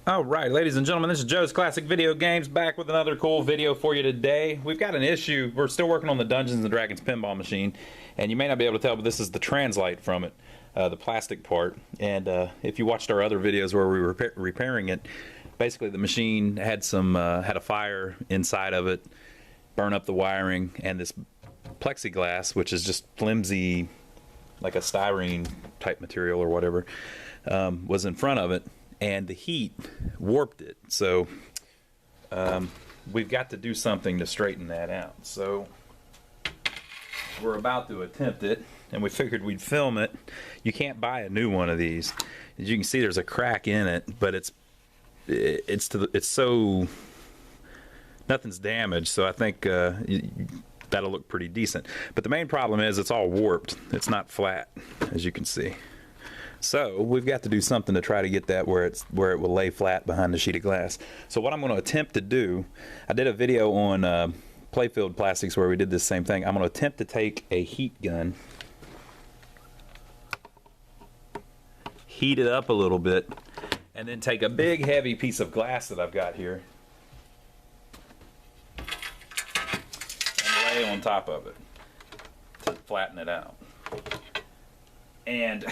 Alright, ladies and gentlemen, this is Joe's Classic Video Games, back with another cool video for you today. We've got an issue. We're still working on the Dungeons & Dragons pinball machine, and you may not be able to tell, but this is the Translite from it, the plastic part. And if you watched our other videos where we were repairing it, basically the machine had had a fire inside of it, burn up the wiring, and this plexiglass, which is just flimsy, like a styrene type material or whatever, was in front of it. And the heat warped it, so we've got to do something to straighten that out. So we're about to attempt it, and we figured we'd film it. You can't buy a new one of these. As you can see, there's a crack in it, but it's so nothing's damaged. So I think that'll look pretty decent. But the main problem is it's all warped. It's not flat, as you can see. So we've got to do something to try to get that where it will lay flat behind the sheet of glass. So what I'm going to attempt to do, I did a video on play-filled plastics where we did this same thing. I'm going to attempt to take a heat gun, heat it up a little bit, and then take a big heavy piece of glass that I've got here and lay on top of it to flatten it out. And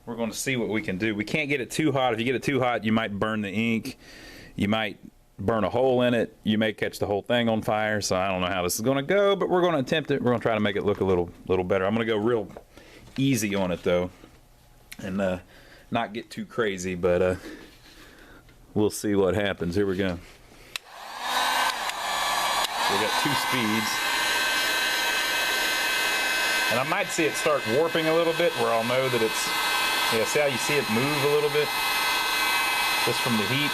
we're going to see what we can do. We can't get it too hot. If you get it too hot, you might burn the ink. You might burn a hole in it. You may catch the whole thing on fire. So I don't know how this is going to go, but we're going to attempt it. We're going to try to make it look a little better. I'm going to go real easy on it though, and not get too crazy. But we'll see what happens. Here we go. We got 2 speeds. And I might see it start warping a little bit where I'll know that it's, yeah, see how you see it move a little bit? Just from the heat.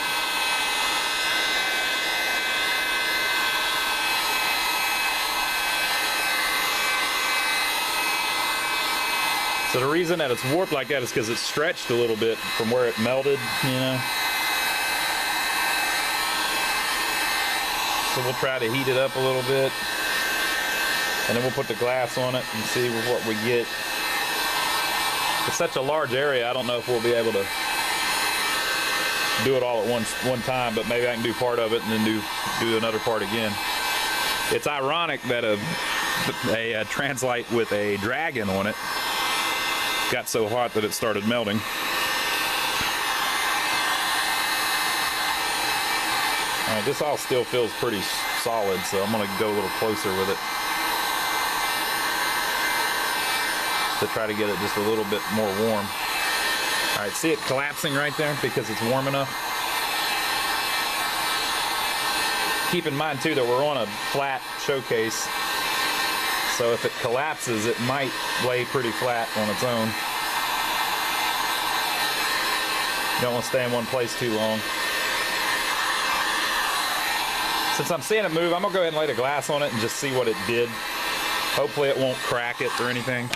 So the reason that it's warped like that is because it's stretched a little bit from where it melted, you know. So we'll try to heat it up a little bit. And then we'll put the glass on it and see what we get. It's such a large area, I don't know if we'll be able to do it all at one time, but maybe I can do part of it and then do another part again. It's ironic that a Translite with a dragon on it got so hot that it started melting. All right, this all still feels pretty solid, so I'm gonna go a little closer with it to try to get it just a little bit more warm. All right, see it collapsing right there because it's warm enough? Keep in mind too that we're on a flat showcase, so if it collapses, it might lay pretty flat on its own. You don't want to stay in one place too long. Since I'm seeing it move, I'm gonna go ahead and lay the glass on it and just see what it did. Hopefully it won't crack it or anything.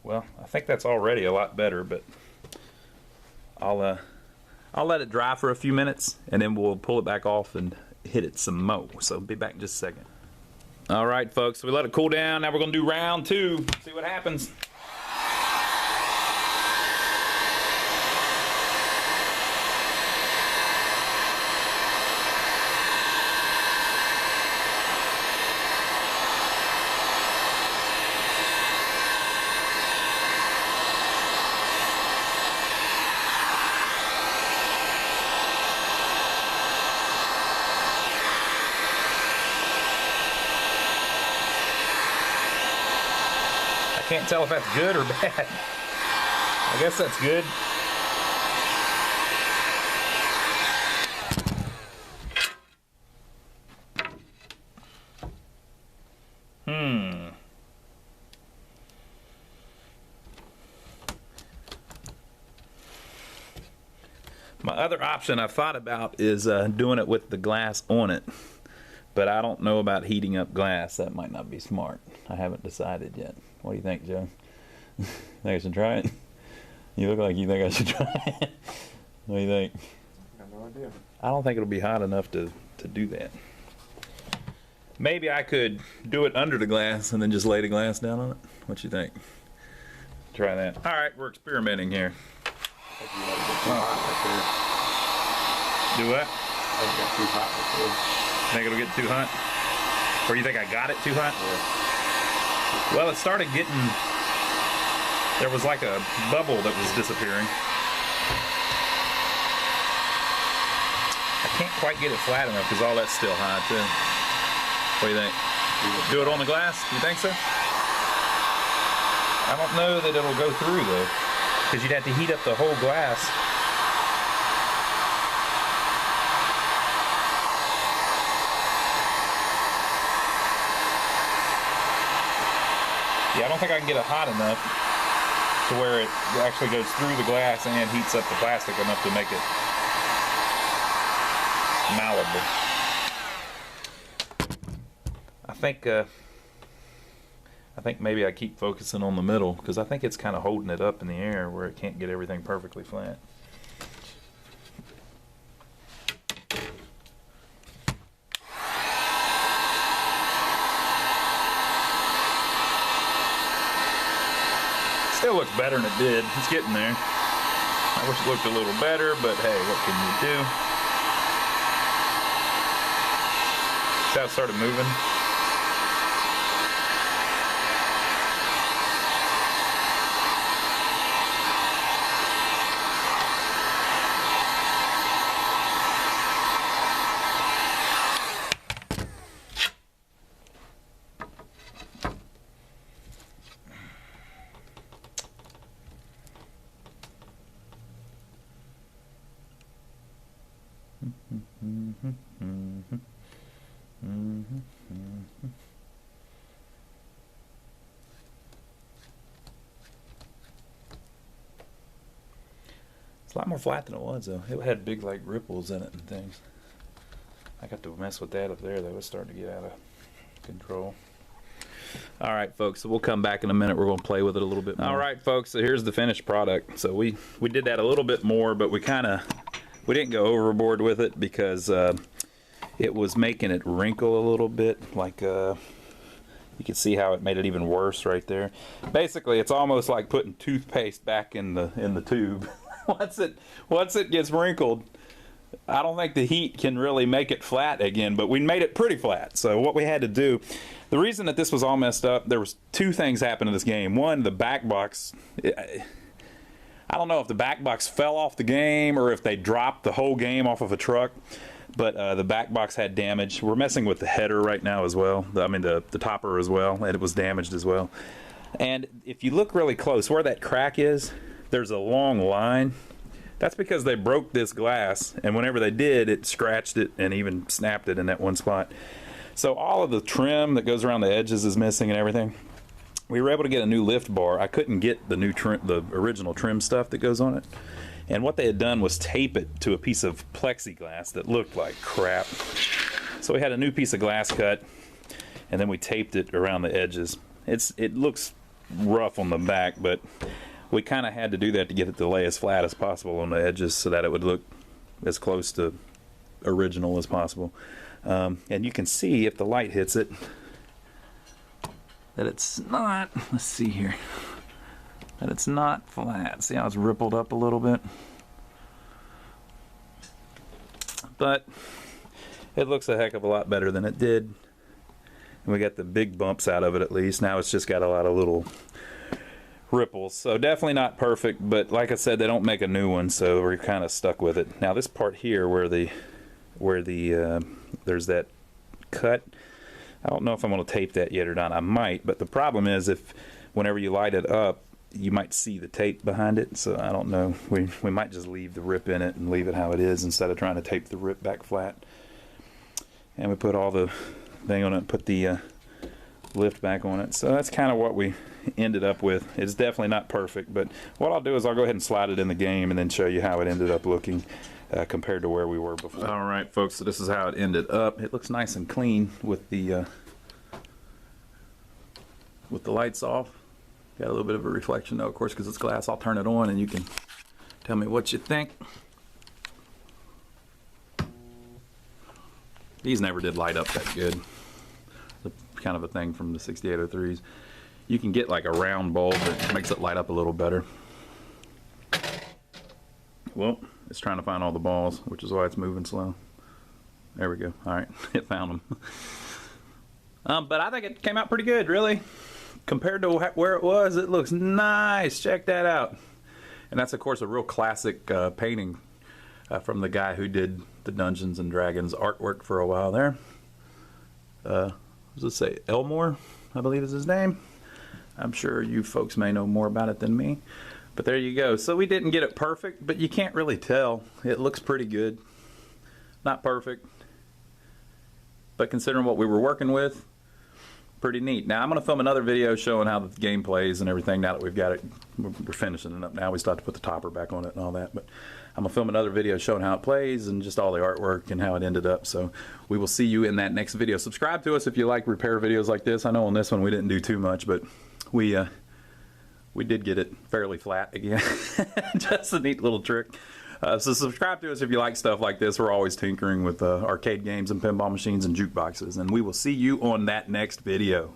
Well, I think that's already a lot better, but I'll let it dry for a few minutes and then we'll pull it back off and hit it some more. So be back in just a second. All right, folks, so we let it cool down. Now we're gonna do round 2. See what happens. I can't tell if that's good or bad. I guess that's good. My other option I've thought about is doing it with the glass on it. But I don't know about heating up glass. That might not be smart. I haven't decided yet. What do you think, Joe? Think I should try it? You look like you think I should try it. What do you think? I don't no idea. I don't think it'll be hot enough to do that. Maybe I could do it under the glass and then just lay the glass down on it. What you think? Try that. All right, we're experimenting here. I think you let it get too hot right Do what? there. I think it got too hot right there. Think it'll get too hot? Or you think I got it too hot? Yeah. Well, it started getting, there was like a bubble that was disappearing. I can't quite get it flat enough because all that's still hot too. What do you think? Do it on the glass? You think so? I don't know that it'll go through though, because you'd have to heat up the whole glass. Yeah, I don't think I can get it hot enough to where it actually goes through the glass and heats up the plastic enough to make it malleable. I think maybe I keep focusing on the middle because I think it's kind of holding it up in the air where it can't get everything perfectly flat. Still looks better than it did. It's getting there. I wish it looked a little better, but hey, what can you do? See how it started moving? It's a lot more flat than it was though. It had big like ripples in it and things. I got to mess with that up there. That was starting to get out of control. All right, folks, so we'll come back in a minute. We're going to play with it a little bit more. All right, folks, so here's the finished product. So we did that a little bit more, but we didn't go overboard with it because it was making it wrinkle a little bit. Like you can see how it made it even worse right there. Basically, it's almost like putting toothpaste back in the tube. once it gets wrinkled, I don't think the heat can really make it flat again, but we made it pretty flat. So what we had to do, the reason that this was all messed up, there was two things happened in this game. One, the back box, I don't know if the back box fell off the game or if they dropped the whole game off of a truck, but the back box had damage. We're messing with the header right now as well. I mean the topper as well, and it was damaged as well. And if you look really close, where that crack is, there's a long line. That's because they broke this glass, and whenever they did, it scratched it and even snapped it in that one spot. So all of the trim that goes around the edges is missing and everything. We were able to get a new lift bar. I couldn't get the new trim, the original trim stuff that goes on it. And what they had done was tape it to a piece of plexiglass that looked like crap. So we had a new piece of glass cut, and then we taped it around the edges. It looks rough on the back, but we kind of had to do that to get it to lay as flat as possible on the edges so that it would look as close to original as possible. And you can see if the light hits it that it's not, let's see here, that it's not flat. See how it's rippled up a little bit? But it looks a heck of a lot better than it did. And we got the big bumps out of it at least. Now it's just got a lot of little ripples. So definitely not perfect, but like I said, they don't make a new one, so we're kind of stuck with it. Now this part here where there's that cut, I don't know if I'm going to tape that yet or not. I might, but the problem is if whenever you light it up, you might see the tape behind it, so I don't know. We might just leave the rip in it and leave it how it is instead of trying to tape the rip back flat. And we put all the thing on it and put the lift back on it. So that's kind of what we ended up with. It's definitely not perfect, but what I'll do is I'll go ahead and slide it in the game and then show you how it ended up looking compared to where we were before. All right, folks, so this is how it ended up. It looks nice and clean with the lights off. Got a little bit of a reflection though, of course, because it's glass. I'll turn it on and you can tell me what you think. These never did light up that good. Kind of a thing from the 6803s. You can get like a round bulb that makes it light up a little better. Well, it's trying to find all the balls, which is why it's moving slow. There we go. All right, it found them. But I think it came out pretty good, really. Compared to where it was, it looks nice. Check that out. And that's, of course, a real classic painting from the guy who did the Dungeons and Dragons artwork for a while there. Let's say Elmore, I believe is his name. I'm sure you folks may know more about it than me. But there you go. So we didn't get it perfect, but you can't really tell. It looks pretty good. Not perfect, but considering what we were working with, pretty neat. Now I'm going to film another video showing how the game plays and everything now that we've got it. We're finishing it up now. We still have to put the topper back on it and all that, but I'm going to film another video showing how it plays and just all the artwork and how it ended up. So we will see you in that next video. Subscribe to us if you like repair videos like this. I know on this one we didn't do too much, but we did get it fairly flat again. Just a neat little trick. So subscribe to us if you like stuff like this. We're always tinkering with arcade games and pinball machines and jukeboxes. And we will see you on that next video.